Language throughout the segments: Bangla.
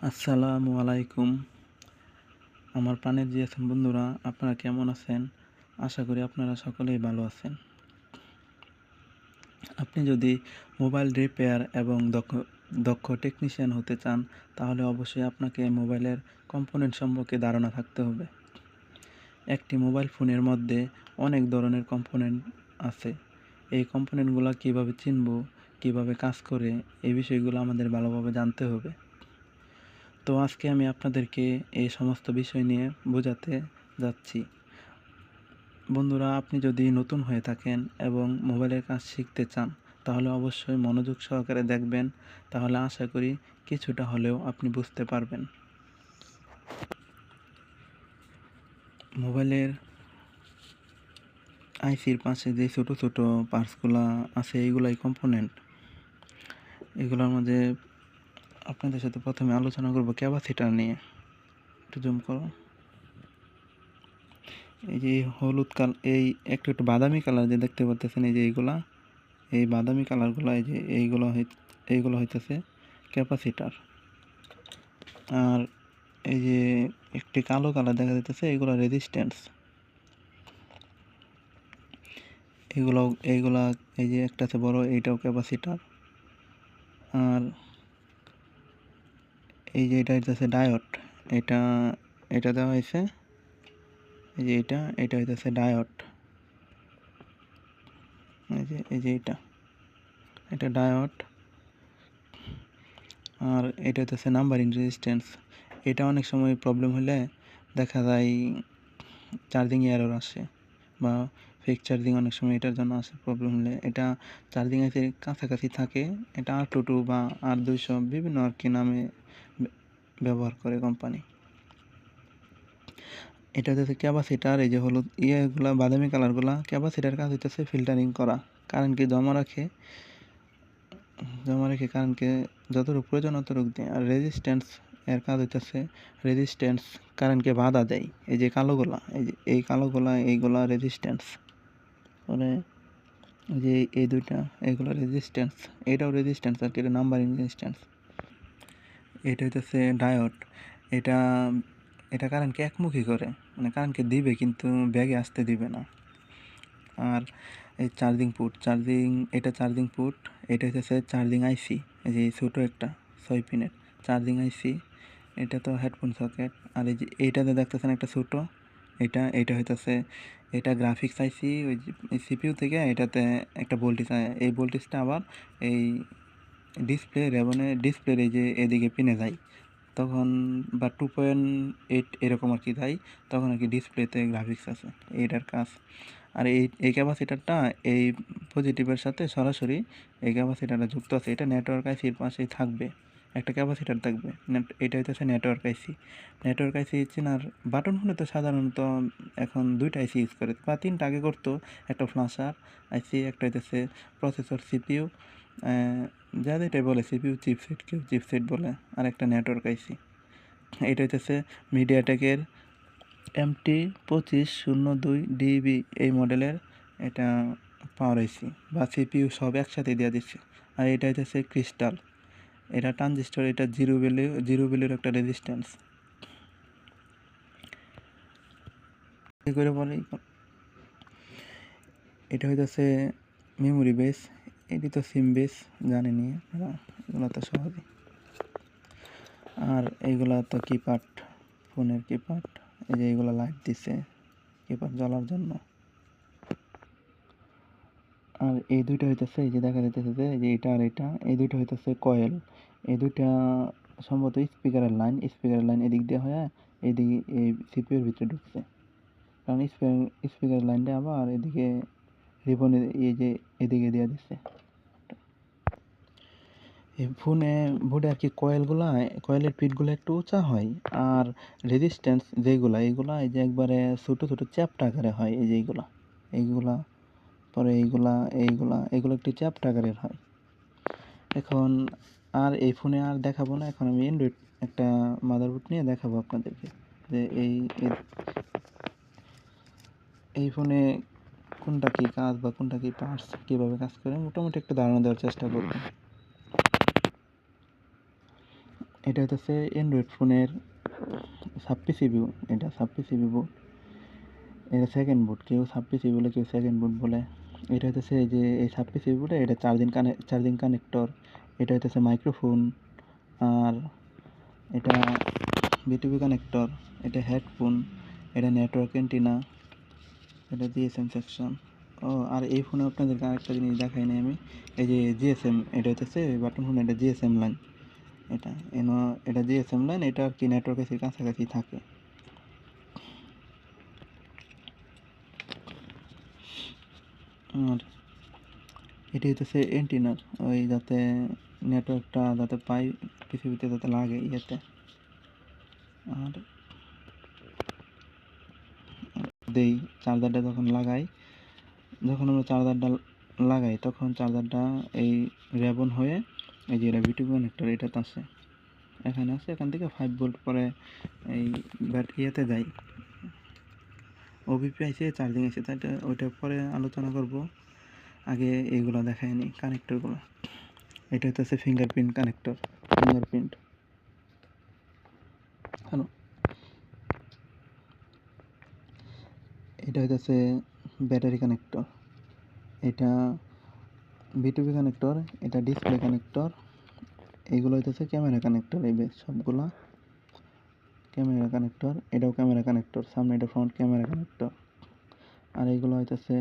আসসালামু আলাইকুম। আমার প্রাণের জিএসএম বন্ধুরা, আপনারা কেমন আছেন? আশা করি আপনারা সকলেই ভালো আছেন। আপনি যদি মোবাইল রিপেয়ার এবং দক্ষ টেকনিশিয়ান হতে চান, তাহলে অবশ্যই আপনাকে মোবাইলের কম্পোনেন্ট সম্পর্কে ধারণা থাকতে হবে। একটি মোবাইল ফোনের মধ্যে অনেক ধরনের কম্পোনেন্ট আছে। এই কম্পোনেন্টগুলো কীভাবে চিনব, কীভাবে কাজ করে, এই বিষয়গুলো আমাদের ভালোভাবে জানতে হবে। তো আজকে আমি আপনাদেরকে এই সমস্ত বিষয় নিয়ে বোঝাতে যাচ্ছি। বন্ধুরা, আপনি যদি নতুন হয়ে থাকেন এবং মোবাইলের কাজ শিখতে চান, তাহলে অবশ্যই মনোযোগ সহকারে দেখবেন। তাহলে আশা করি কিছুটা হলেও আপনি বুঝতে পারবেন। মোবাইলের আইসির পাশে যে ছোট ছোট পার্টসগুলো আছে, এইগুলাই কম্পোনেন্ট। এগুলোর মধ্যে আপনাদের সাথে প্রথমে আলোচনা করব ক্যাপাসিটার নিয়ে। একটু জুম করো। এই যে হলুদ কালার, এই একটু বাদামি কালার যে দেখতে পাচ্ছেন, এই যে এই বাদামি কালারগুলো, এই যে এইগুলো হইতেছে ক্যাপাসিটার। আর এই যে একটি কালো কালার দেখা যাইতেছে, এইগুলো রেজিস্ট্যান্স। এইগুলা এই যে একটা আছে বড়, এইটাও ক্যাপাসিটার। আর এই যে এটা হইতেছে ডায়োড। এটা এটা দেওয়া হয়েছে, এই যে এটা হইতেছে ডায়োড। এই যে এটা ডায়োড। আর এটা হচ্ছে নাম্বারিং রেজিস্ট্যান্স। এটা অনেক সময় প্রবলেম হলে দেখা যায় চার্জিং এরর আসে, বা ফেক চার্জিং অনেক সময় এটার জন্য আসে। প্রবলেম হলে এটা চার্জিং এর কাছাকাছি থাকে। এটা R22 বা R200 বিভিন্ন আর কি নামে ব্যবহার করে কোম্পানি। এটা হচ্ছে ক্যাপাসিটার। এই যে হলুদ ইয়েগুলা, বাদামি কালারগুলা ক্যাপাসিটার কাজ হইতেছে ফিল্টারিং করা, কারেন্টকে জমা রেখে কারেন্টকে যতটুকু প্রয়োজন অতটুকু দেয়। আর রেজিস্ট্যান্স এর কাজ হইতেছে রেজিস্ট্যান্স কারেন্টকে বাধা দেয়। এই যে কালোগুলা, এই কালোগুলা, এইগুলা রেজিস্ট্যান্স। পরে যে এই দুইটা, এইগুলো রেজিস্ট্যান্স। এটাও রেজিস্ট্যান্স আর কি, এটা নাম্বারিং রেজিস্ট্যান্স। এটা হইতেছে ডায়োড। এটা এটা কারেন্টকে একমুখী করে, মানে কারেন্টকে দিবে কিন্তু ব্যাগে আসতে দিবে না। আর এই এটা চার্জিং পোর্ট। এটা হচ্ছে চার্জিং আইসি। এই যে ছোটো একটা 6 পিনের চার্জিং আইসি। এটা তো হেডফোন সকেট। আর এই যে এইটাতে দেখতেছেন একটা ছোটো, এটা হইতেছে এটা গ্রাফিক্স আইসি। ওই যে সিপিইউ থেকে এটাতে একটা ভোল্টেজ আয়, এই ভোল্টেজটা আবার এই ডিসপ্লের এই যে এদিকে পিনে যায় তখন, বা 2.8 এরকম আর কি যায় তখন আর কি ডিসপ্লেতে গ্রাফিক্স আছে, এইটার কাজ। আর এই ক্যাপাসিটারটা এই পজিটিভের সাথে সরাসরি এই ক্যাপাসিটারটা যুক্ত আছে। এটা নেটওয়ার্ক আইসির পাশেই থাকবে, একটা ক্যাপাসিটার থাকবে। এটা হইতেছে নেটওয়ার্ক আইসি। নেটওয়ার্ক আইসি চেনার বাটন হলে তো সাধারণত এখন দুইটা আইসি ইউজ করে, বা তিনটা আগে করতো। একটা ফ্লাশার আইসি, একটা হইতেছে প্রসেসর সিপিইউ, যাদের এটাই বলে সিপিইউ চিপসেট, কেউ চিপসেট বলে। আর একটা নেটওয়ার্ক আইসি। এটা হইতেছে মিডিয়াটেকের MT2502DB এই মডেলের এটা পাওয়ার আইসি, বা সিপিইউ সব একসাথে দিয়ে দিচ্ছে। আর এটা হইতেছে ক্রিস্টাল, এটা ট্রানজিস্টর। এটা জিরো ভ্যালুর একটা রেজিস্ট্যান্স করে বলে। এটা হইতেছে মেমোরি বেস। এটি তো সিম বেস, জানেনি এগুলো তো সহজে। আর এইগুলা তো কিপ্যাড, ফোনের কিপ্যাড। এই যে এইগুলো লাইট দিছে কিপ্যাড জ্বলার জন্য। আর এই দুইটা হইতেছে, এই যে দেখা যাইতেছে যে এটা আর এটা, এই দুইটা হইতেছে কয়েল। এই দুইটা সম্ভবত স্পিকারের লাইন এদিক দিয়ে হয়, এইদিকে এই সিপিইউর ভিতরে ঢুকছে। কারণ স্পিকারের লাইনটা আবার এদিকে রিবনে, এই যে এদিকে দিয়ে দিচ্ছে। এই বোর্ডে আর কি কয়েলের পিঠগুলো একটু উঁচা হয়। আর রেজিস্ট্যান্স এইগুলা এই যে একবারে ছোট ছোট চ্যাপ্টা আকারে হয়। এই যে এইগুলা পরে এইগুলো একটু চ্যাপ্টা আকারের হয়। এখন আর এই ফোনে আর দেখাবো না, এখন আমি অ্যান্ড্রয়েড একটা মাদারবোর্ড নিয়ে দেখাবো আপনাদেরকে যে এই ফোনে কোনটা কী কাজ বা কোনটা কী পার্টস কীভাবে কাজ করে মোটামুটি একটু ধারণা দেওয়ার চেষ্টা করব। এটা হইতেছে অ্যান্ড্রয়েড ফোনের সাপ্পি সিপিইউ, এটা সাপ্পি সিপিইউ বোর্ড, এটা সেকেন্ড বোর্ড, কেউ সাপ্পি সিপিইউ বলে, কেউ সেকেন্ড বোর্ড বলে। এটা হইতেছে এই যে এই সাপ্পি সিপিইউ বোর্ডে এটা চার্জিং কানেক্টর, এটা হইতেছে মাইক্রোফোন, আর এটা বিটিভি কানেক্টর, এটা হেডফোন, এটা নেটওয়ার্ক অ্যান্টিনা, এটা জিএসএম সেকশন। ও আর এই ফোনে আপনাদেরকে আরেকটা জিনিস দেখাই নাই আমি, এই যে জিএসএম, এটা হইতেছে বাটন ফোন, এটা জিএসএম লাইন, এটা এটা জিএসএম লাইন, এটা আর কি নেটওয়ার্কের কাছাকাছি থাকে। আর এটি হইতেছে এন্টিনার, ওই যাতে নেটওয়ার্কটা যাতে পাই পৃথিবীতে যাতে লাগে ইয়েতে। আর দেই চার্জারটা যখন আমরা চার্জারটা লাগাই তখন চার্জারটা এই রেবন হয়ে এই যে এটা বিটিভি কানেক্টর এটাতে আছে, এখানে আছে, এখান থেকে 5 ভোল্ট পরে এই ইয়েতে যায়, ওবিপি আইসে, চার্জিং আছে, তাই ওইটা পরে আলোচনা করব। আগে এইগুলো দেখাই নি কানেক্টরগুলো। এটা হচ্ছে ফিঙ্গারপ্রিন্ট কানেক্টর, ফিঙ্গারপ্রিন্ট। হ্যালো, এটা হচ্ছে ব্যাটারি কানেক্টর, এটা বিটিভি কানেক্টর, এটা ডিসপ্লে কানেক্টর, এইগুলো হইতেছে ক্যামেরা কানেক্টর, এই সবগুলা ক্যামেরা কানেক্টর, এটাও ক্যামেরা কানেক্টর, সামনে এটা ফ্রন্ট ক্যামেরা কানেক্টর। আর এইগুলো হইতেছে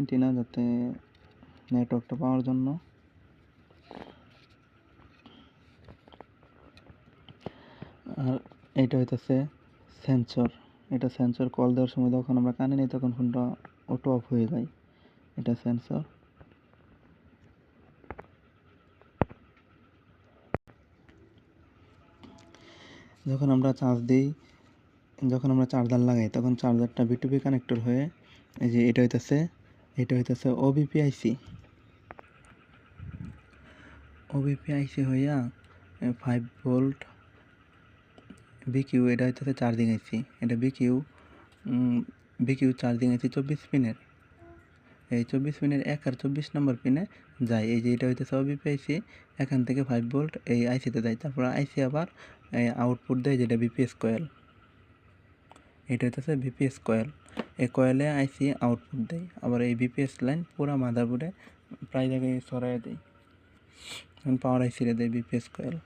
এন্টিনা, যাতে নেটওয়ার্কটা পাওয়ার জন্য। আর এটা হইতেছে সেন্সর, এটা সেন্সর, কল দেওয়ার সময় যখন আমরা কানে নিই তখন ফোনটা অটো অফ হয়ে যায়, এটা সেন্সর। যখন আমরা চার্জার লাগাই তখন চার্জারটা বিটিভি কানেক্টর হয়ে এই যে এটা হইতেছে ওবিপি আইসি হইয়া 5 ভোল্ট বিকিউ, এটা হইতেছে চার্জিং আইসি, এটা বিকিউ চার্জিং আইসি 24 পিনের, এই 24 পিনের 1 আর 24 নম্বর পিনে যায়। এই যে এটা হইতেছে ওবিপি আইসি, এখান থেকে 5 ভোল্ট এই আইসিতে যায়, তারপর আইসি আবার আউটপুট দেয় যেটা বিপিএস কয়েল, এটা হইতেছে বিপিএস কয়েল, এই কয়েলে আইসি আউটপুট দেয়, আবার এই বিপিএস লাইন পুরা মাদারবোর্ডে প্রায় জায়গায় ছড়াই দেয়, পাওয়ার আইসিরে দেয় বিপিএস কয়েল।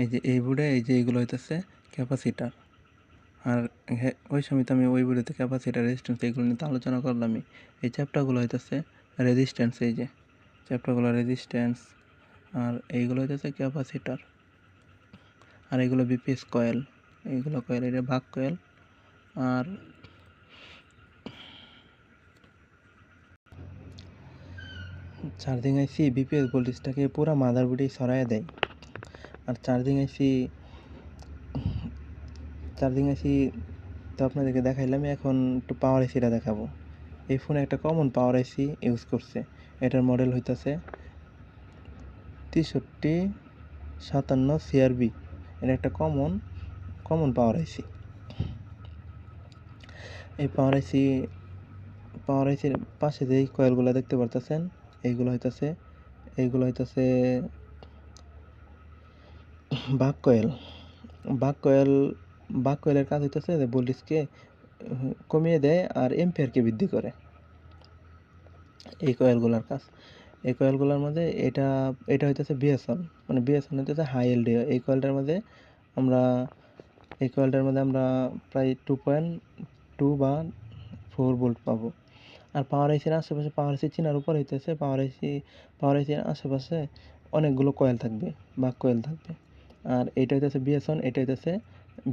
এই যে এই বোর্ডে এই যে এইগুলো হইতেছে ক্যাপাসিটার। আর ওই সময় তো আমি ওই বোর্ডেতে ক্যাপাসিটার, রেজিস্ট্যান্স এইগুলো নিয়ে তো আলোচনা করলামই। এই চ্যাপ্টারগুলো হইতেছে রেজিস্ট্যান্স, এই যে চ্যাপ্টারগুলো রেজিস্ট্যান্স, আর এইগুলো হইতেছে ক্যাপাসিটার, আর এইগুলো বিপিএস কয়েল, এইগুলো কয়েল, এটা ভাগ কয়েল। আর চার্জিং আইসি বিপিএস ভোল্টেজটাকে পুরো মাদারবোর্ডেই ছড়ায় দেয়। আর চার্জিং আইসি তো আপনাদেরকে দেখাইলাম, এখন একটু পাওয়ার আইসিটা দেখাবো। এই ফোনে একটা কমন পাওয়ার আইসি ইউজ করছে, এটার মডেল হইতেছে 6357 সিআরবি, এটা একটা কমন পাওয়ার আইসি। এই পাওয়ার আইসির পাশে যেই কয়েলগুলো দেখতে পারতেছেন এইগুলো হইতেছে বাক কয়েলের কাজ হইতেছে যে ভোল্টেজকে কমিয়ে দেয় আর এম্পিয়ারকে বৃদ্ধি করে, এই কয়েলগুলোর কাজ। এই কয়েলগুলোর মধ্যে এটা হইতেছে বিএসএন, মানে বিএসএন হইতেছে হাই এলডিও। এই কয়েলটার মধ্যে আমরা প্রায় 2.2 বা 4 ভোল্ট পাবো। আর পাওয়ার আইসির আশেপাশে, পাওয়ার আইসি চেনার উপর হইতেছে পাওয়ার আইসির আশেপাশে অনেকগুলো কয়েল থাকবে, বাক কয়েল থাকবে। আর এটা হইতেছে বিএসএন, এটা হইতেছে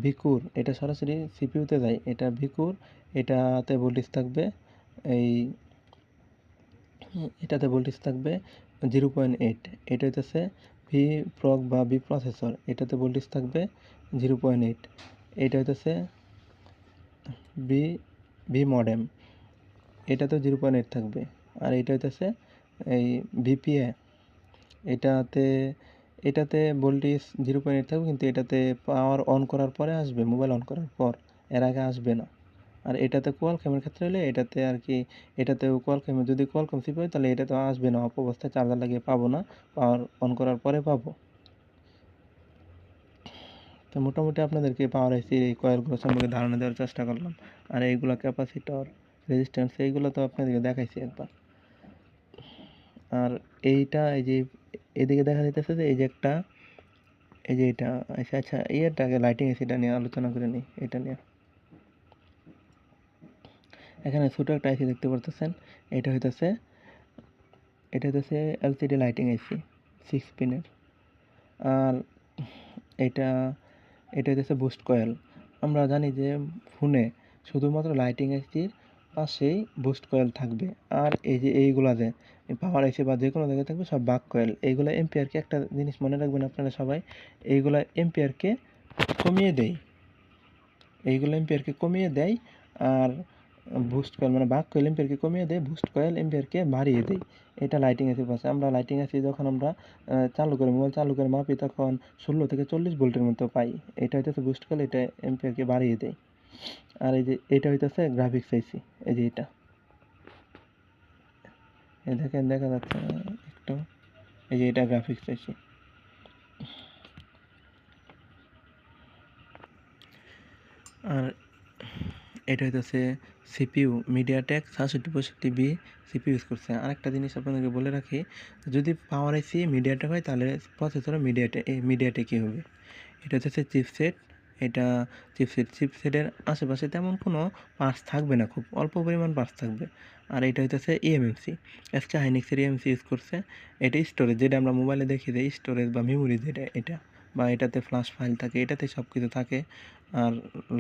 ভিকুর, এটা সরাসরি সিপিইউতে যায়, এটা ভিকুর, এটাতে ভোল্টেজ থাকবে এটাতে ভোল্টেজ থাকবে 0.8। এটা হইতেছে ভি প্রক বা ভি প্রসেসর, এটাতে ভোল্টেজ থাকবে 0.8। এটা হইতেছে ভি মডেম, এটাতে 0.8 থাকবে। আর এটা হইতেছে এই ভিপিএ, এটাতে ভোল্টেজ 0.8 থাকবে, কিন্তু এটাতে পাওয়ার অন করার পরে আসবে, মোবাইল অন করার পর, এর আগে আসবে না। আর এটাতে কোয়ালকমের ক্ষেত্রে হলে এটাতে আর কি, এটাতেও কোয়ালকমের যদি কোয়ালকম চিপ হয় তাহলে এটা তো আসবে না, অফ অবস্থায় চার্জার লাগিয়ে পাবো না, পাওয়ার অন করার পরে পাবো। তো মোটামুটি আপনাদেরকে পাওয়ার আইসির এই কয়েলগুলো সম্পর্কে ধারণা দেওয়ার চেষ্টা করলাম। আর এইগুলো ক্যাপাসিটর, রেজিস্ট্যান্স এইগুলো তো আপনাদেরকে দেখাইছি একবার। আর এইটা এই যে এদিকে দেখা যাইতেছে যে এই যে একটা, এই যে এটা, আচ্ছা আচ্ছা ইয়েটাকে লাইটিং এসিটা নিয়ে আলোচনা করে নিই। এটা নিয়ে এখানে ছোটো একটা আইসি দেখতে পারতেছেন, এটা হইতেছে এলসিডি লাইটিং আইসি 6 পিনের। আর এটা এটা হইতেছে বুস্ট কয়েল। আমরা জানি যে ফোনে শুধুমাত্র লাইটিং আইসির পাশেই বুস্ট কয়েল থাকবে, আর এই যে এইগুলা যে পাওয়ার আইসি বা যে কোনো জায়গায় থাকবে সব বাক কয়েল। এইগুলা এম্পিয়ারকে, একটা জিনিস মনে রাখবেন আপনারা সবাই, এইগুলা এম্পিয়ারকে কমিয়ে দেয়, এইগুলো এম্পিয়ারকে কমিয়ে দেয়। আর বুস্ট কয়েল মানে বাক কয়েল এম্পিয়ারকে কমিয়ে দেয়, বুস্ট কয়েল এম্পিয়ারকে বাড়িয়ে দেয়। এটা লাইটিং এসি পাশে। আমরা লাইটিং এসি যখন আমরা চালু করি, মোবাইল চালু করে মাপি, তখন 16 থেকে 40 ভোল্টের মতো পাই। এটা হইতেছে বুস্ট কয়েল, এটা এম্পিয়ারকে বাড়িয়ে দেয়। আর এই যে এটা হইতেছে গ্রাফিক্স আইসি, এই যে এটা, এই দেখেন দেখা যাচ্ছে একটু, এই যে এটা গ্রাফিক্স আইসি। আর এটা হইতেছে CPU, MediaTek 6765B CPU use করছে। আরেকটা জিনিস আপনাদেরকে বলে রাখি, যদি পাওয়ার আইসি মিডিয়াটেক হয় তাহলে প্রসেসরও মিডিয়াটেকই হবে। এটা হচ্ছে চিপসেট, এটা চিপসেটের আশেপাশে তেমন কোনো পার্টস থাকবে না, খুব অল্প পরিমাণ পার্টস থাকবে। আর এটা হইতেছে ইএমএমসি, এসকে হাইনিক্সের ইএমসি ইউজ করছে। এটা স্টোরেজ, যেটা আমরা মোবাইলে দেখি যে স্টোরেজ বা মেমোরি, যেটা এটা, বা এটাতে ফ্ল্যাশ ফাইল থাকে, এটাতে সব কিছু থাকে। আর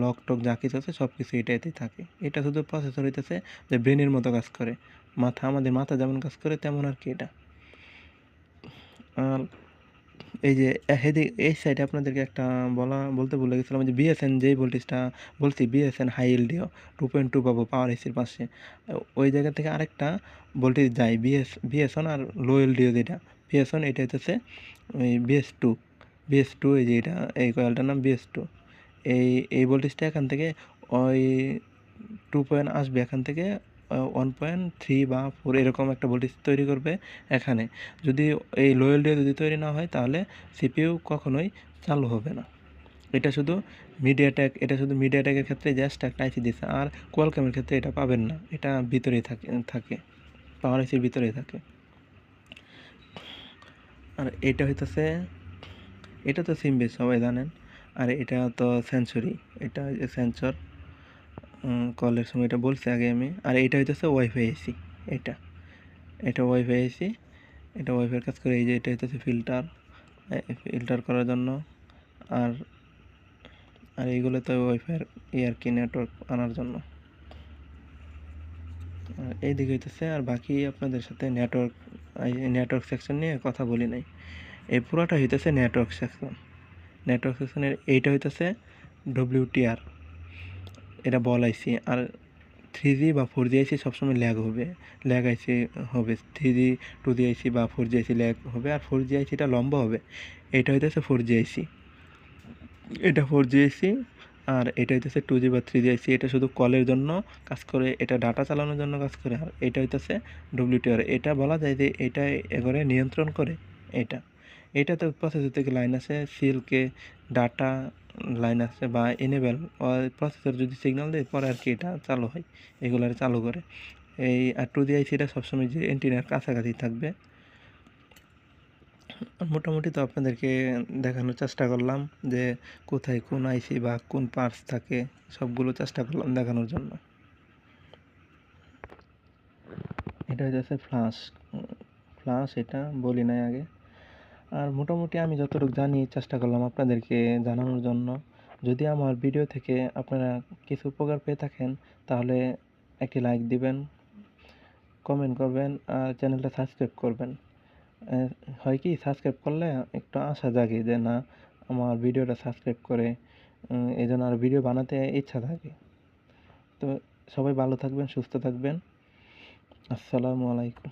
লক টক যা কিছু আছে সব কিছু এটাতেই থাকে। এটা শুধু প্রসেসর হইতেছে যে ব্রেনের মতো কাজ করে, আমাদের মাথা যেমন কাজ করে তেমন আর কি এটা। আর এই যে এই সাইডে আপনাদেরকে একটা বলতে ভুলে গেছিলাম, যে বিএসএন যেই ভোল্টেজটা বলছি, বিএসএন হাই এলডিও 2.2 পাবো পাওয়ার এসির পাশে, ওই জায়গা থেকে আরেকটা ভোল্টেজ যায় বিএসএন আর লো এলডিও যেটা বিএসএন, এটা হচ্ছে ওই বিএস টু, এই যে এটা, এই কয়েলটার নাম বিএস টু। এই ভোল্টেজটা এখান থেকে ওই 2 আসবে, এখান থেকে 1.3 বা 4 এরকম একটা ভোল্টেজ তৈরি করবে এখানে। যদি এই লো এলডিও যদি তৈরি না হয় তাহলে সিপিইউ কখনোই চালু হবে না। এটা শুধু মিডিয়াটেকের ক্ষেত্রে জাস্ট একটা আইসি দিচ্ছে। আর কোয়ালকমের ক্ষেত্রে এটা পাবেন না, এটা ভিতরেই থাকে পাওয়ার আইসির ভিতরেই থাকে। আর এটা তো সিম বেস সবাই জানেন। আর এটা তো সেন্সরি, এটা সেন্সর, কলের সময় এটা বলছি আগে আমি। আর এটা হইতেছে ওয়াইফাই এসি, এটা এটা ওয়াইফাই এসি, এটা ওয়াইফাইয়ের কাজ করে। এই যে এটা হইতেছে ফিল্টার করার জন্য। আর আর এইগুলো তো ওয়াইফাইয়ের আর কি নেটওয়ার্ক আনার জন্য। আর এইদিকে হইতেছে, আর বাকি আপনাদের সাথে নেটওয়ার্ক সেকশন নিয়ে কথা বলি নাই। এই পুরোটা হইতেছে নেটওয়ার্ক সেকশনের এইটা হইতেছে WTR, এটা বল আইসি। আর 3G বা 4G আইসি সবসময় ল্যাগ আইসি হবে। 3G 2G আইসি বা 4G আইসি ল্যাগ হবে, আর 4G আইসিটা লম্বা হবে। এটা হইতেছে 4G আইসি, এটা 4G আইসি। আর এটা হইতেছে 2G বা 3G আইসি, এটা শুধু কলের জন্য কাজ করে, এটা ডাটা চালানোর জন্য কাজ করে। আর এটা হইতেছে WTR, এটা বলা যায় যে এটা এবারে নিয়ন্ত্রণ করে। এটা এটাতে প্রসেসর থেকে লাইন আছে, সিলকে ডাটা লাইন আছে বা এনেবেল, প্রসেসর যদি সিগন্যাল দেয় পরে আর কি এটা চালু হয়, এগুলার চালু করে। আর 2G আইসিটা সবসময় যে এন্টিনার কাছাকাছি থাকবে। মোটামুটি তো আপনাদেরকে দেখানোর চেষ্টা করলাম যে কোথায় কোন আইসি বা কোন পার্টস থাকে, সবগুলো চেষ্টা করলাম দেখানোর জন্য। এটা হচ্ছে ফ্লাশ, এটা বলি নাই আগে। আর মোটামুটি আমি যতটুকু জানি চেষ্টা করলাম আপনাদেরকে জানানোর জন্য। যদি আমার ভিডিও থেকে আপনারা কিছু উপকার পেয়ে থাকেন তাহলে একটি লাইক দিবেন, কমেন্ট করবেন, আর চ্যানেলটা সাবস্ক্রাইব করবেন। হয় কি, সাবস্ক্রাইব করলে একটু আশা জাগে যে না, আমার ভিডিওটা সাবস্ক্রাইব করে, এই জন্য আর ভিডিও বানাতে ইচ্ছা থাকে। তো সবাই ভালো থাকবেন, সুস্থ থাকবেন। আসসালামু আলাইকুম।